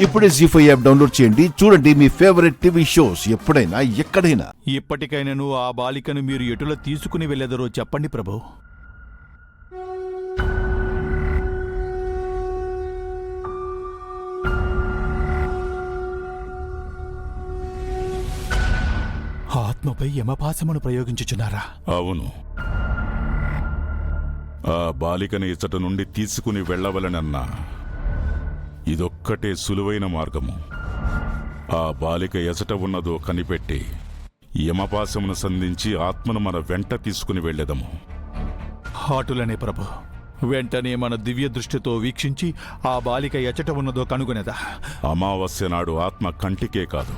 ఇప్పుడే జీ5 app download చేయండి. చూడండి మీ ఫేవరెట్ టీవీ షోస్ ఎప్పుడైనా ఎక్కడైనా. ఇప్పటికైనను ఆ బాలికను మీరు ఎటుల తీసుకుని వెళ్ళెదరో చెప్పండి ప్రభు. ఆత్మపై యమపాశమును ప్రయోగించుచున్నారా? అవును, ఆ బాలికను ఇచ్చట నుండి తీసుకుని వెళ్ళవలనన్నా ఇదొక్కటే సులువైన మార్గము. ఆ బాలిక ఎసట ఉన్నదో కనిపెట్టి యమపాశమును సంధించి ఆత్మను మన వెంట తీసుకుని వెళ్ళెదము. హాటులనే ప్రభు, వెంటనే మన దివ్య దృష్టితో వీక్షించి ఆ బాలిక ఎచట ఉన్నదో కనుగొనేదా? అమావాస్య నాడు ఆత్మ కంటికే కాదు,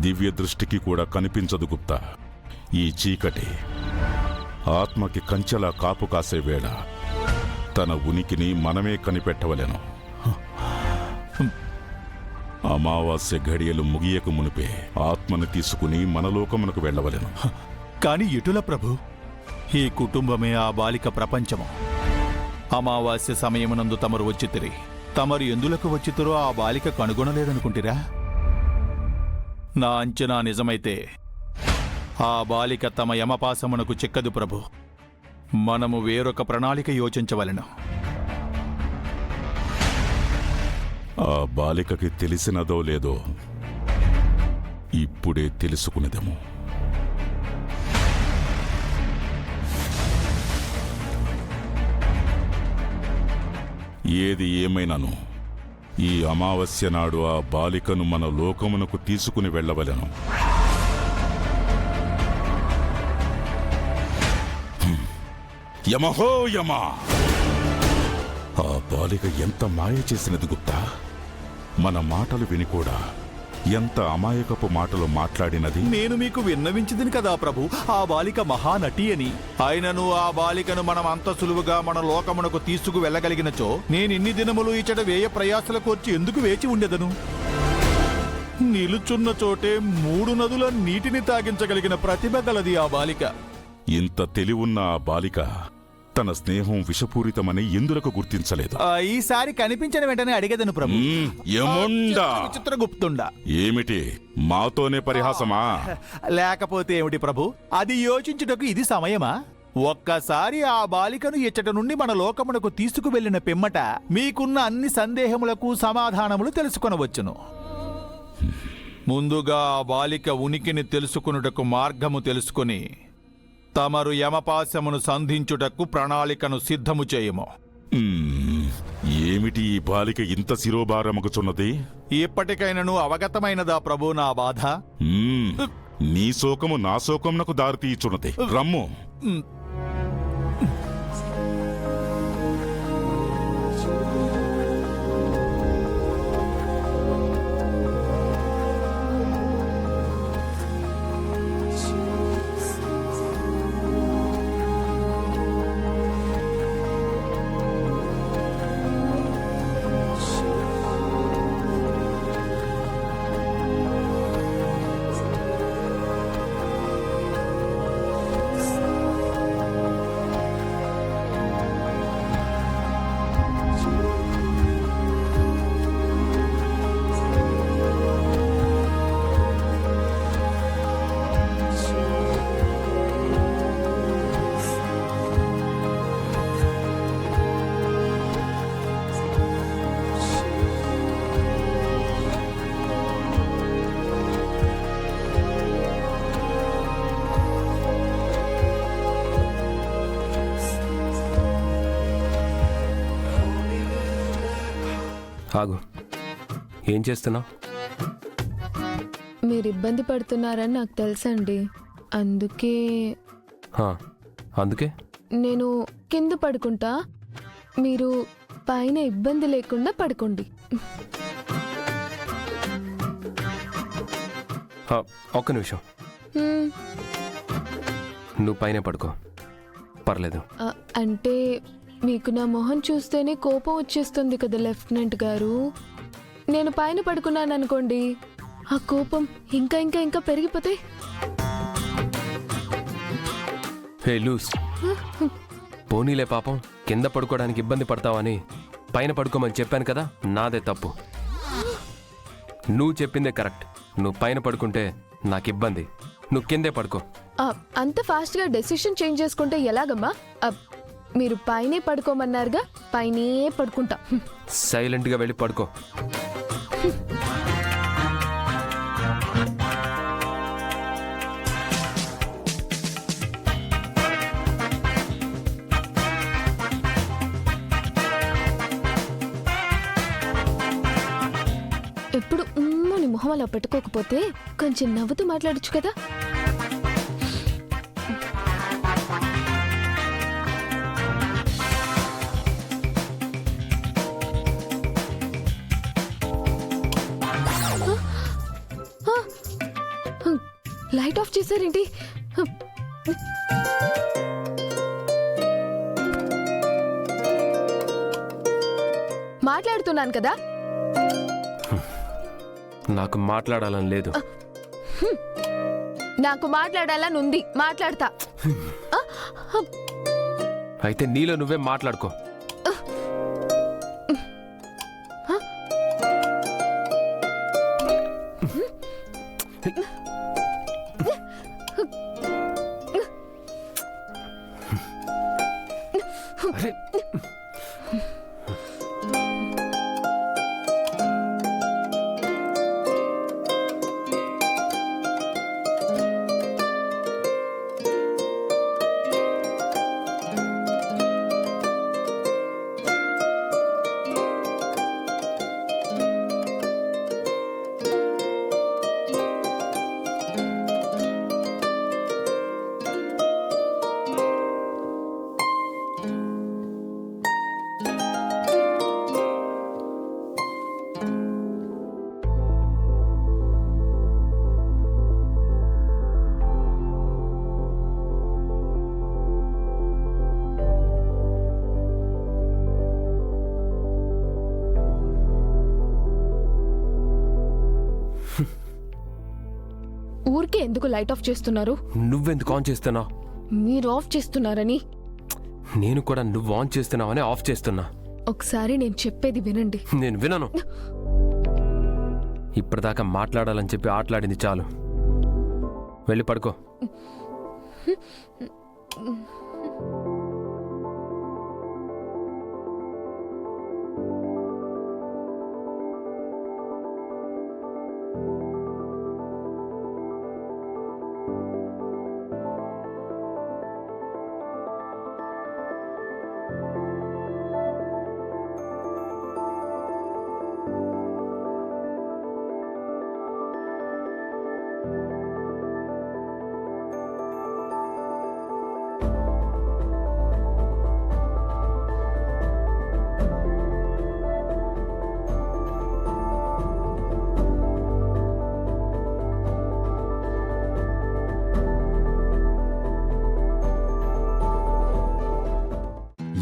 దివ్య దృష్టికి కూడా కనిపించదు గుప్తా. ఈ చీకటి ఆత్మకి కంచెలా కాపు కాసే వేళ తన ఉనికిని మనమే కనిపెట్టవలెను. అమావాస్య ఘడియలు ముగియక మునిపే ఆత్మను తీసుకుని మన లోకమునకు వెళ్ళవలెను. కాని ఎటుల ప్రభు? ఈ కుటుంబమే ఆ బాలిక ప్రపంచము. అమావాస్య సమయమునందు తమరు వచ్చితిరి. తమరు ఎందులకు వచ్చితిరో ఆ బాలిక కనుగొనలేదనుకుంటిరా? నా అంచనా నిజమైతే ఆ బాలిక తమ యమపాశమునకు చిక్కదు ప్రభు. మనము వేరొక ప్రణాళిక యోచించవలెను. ఆ బాలికకి తెలిసినదో లేదో ఇప్పుడే తెలుసుకునేదము. ఏది ఏమైనాను ఈ అమావాస్య నాడు ఆ బాలికను మన లోకమునకు తీసుకుని వెళ్ళవలెను. యమహో యమ! ఆ బాలిక ఎంత మాయ చేసినది గుప్తా. మన మాటలు విని కూడా ఎంత అమాయకపు మాటలు మాట్లాడినది. నేను మీకు విన్నవించింది కదా ప్రభు, ఆ బాలిక మహానటి అని. ఆయనను ఆ బాలికను మనం అంత సులువుగా మన లోకమునకు తీసుకు వెళ్ళగలిగినచో నేనిన్ని దినములు ఇచ్చట వేయ ప్రయాసలకు వచ్చి ఎందుకు వేచి ఉండేదను? నిలుచున్న చోటే 3 నదుల నీటిని తాగించగలిగిన ప్రతిభ గలది ఆ బాలిక. ఇంత తెలివున్న ఆ బాలిక తన స్నేహం విషపూరితమని ఎందులకు గుర్తించలేదు? ఈసారి కనిపించిన వెంటనే అడిగేదను ప్రభు. చిత్రగుప్తుండా ఏమిటి, మాతోనే పరిహాసమా? లేకపోతే ఏమిటి ప్రభు? అది యోచించుటకు ఇది సమయమా? ఒక్కసారి ఆ బాలికను ఇచ్చట నుండి మన లోకమునకు తీసుకువెళ్లిన పిమ్మట మీకున్న అన్ని సందేహములకు సమాధానములు తెలుసుకొనవచ్చును. ముందుగా ఆ బాలిక ఉనికిని తెలుసుకొనుటకు మార్గము తెలుసుకుని తమరు యమపాశమును సంధించుటకు ప్రణాళికను సిద్ధము చేయము. ఏమిటి ఈ బాలిక ఇంత శిరోభారమగుచున్నది? ఇప్పటికైనను అవగతమైనదా ప్రభు నా బాధ? నీ శోకము నా శోకమునకు దారితీయుచున్నది. రమ్ము. ఆగు, ఏం చేస్తున్నావు? మీరు ఇబ్బంది పడుతున్నారని నాకు తెలుసండి. అందుకే నేను కింద పడుకుంటా, మీరు పైన ఇబ్బంది లేకుండా పడుకోండి. ఒక్క నిమిషం, నువ్వు పైన పడుకో, పర్లేదు. అంటే మీకు నా మొహం చూస్తేనే కోపం వచ్చేస్తుంది కదా లెఫ్టినెంట్ గారు. నేను పైన పడుకున్నాను అనుకోండి, ఆ కోపం ఇంకా ఇంకా ఇంకా పెరిగిపోతే. హే లూస్, పోనీలే పాపం, కింద పడుకోవడానికి ఇబ్బంది పడతావని పైన పడుకోమని చెప్పాను కదా, నాదే తప్పు. నువ్వు చెప్పిందే కరెక్ట్. నువ్వు పైన పడుకుంటే నాకు ఇబ్బంది. నువ్వు కిందే పడుకో. అంత ఫాస్ట్గా డెసిషన్ చేంజ్ చేసుకుంటే ఎలాగమ్మా? మీరు పైనే పడుకోమన్నారుగా, పైనే పడుకుంటా. సైలెంట్గా వెళ్ళి పడుకో. ఎప్పుడు నీ మొహం అలా పెట్టుకోకపోతే కొంచెం నవ్వుతూ మాట్లాడొచ్చు కదా. లైట్ ఆఫ్ చేశారేంటి? మాట్లాడుతున్నాను కదా. నాకు మాట్లాడాలని లేదు. నాకు మాట్లాడాలని ఉంది, మాట్లాడతా. అయితే నీలో నువ్వే మాట్లాడుకో. అరే ఊరికే ఎందుకు లైట్ ఆఫ్ చేస్తున్నారు? నువ్వెందుకు ఆన్ చేస్తున్నావు? మీరు ఆఫ్ చేస్తున్నారని. నేను కూడా నువ్వు ఆన్ చేస్తున్నావని ఆఫ్ చేస్తున్నా. ఒకసారి నేను చెప్పేది వినండి. నేను వినను. ఇప్పటిదాకా మాట్లాడాలని చెప్పి ఆటలాడింది చాలు. వెళ్ళి పడుకో.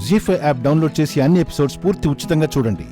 జీ5 యాప్ డౌన్లోడ్ చేసి అన్ని ఎపిసోడ్స్ పూర్తి ఉచితంగా చూడండి.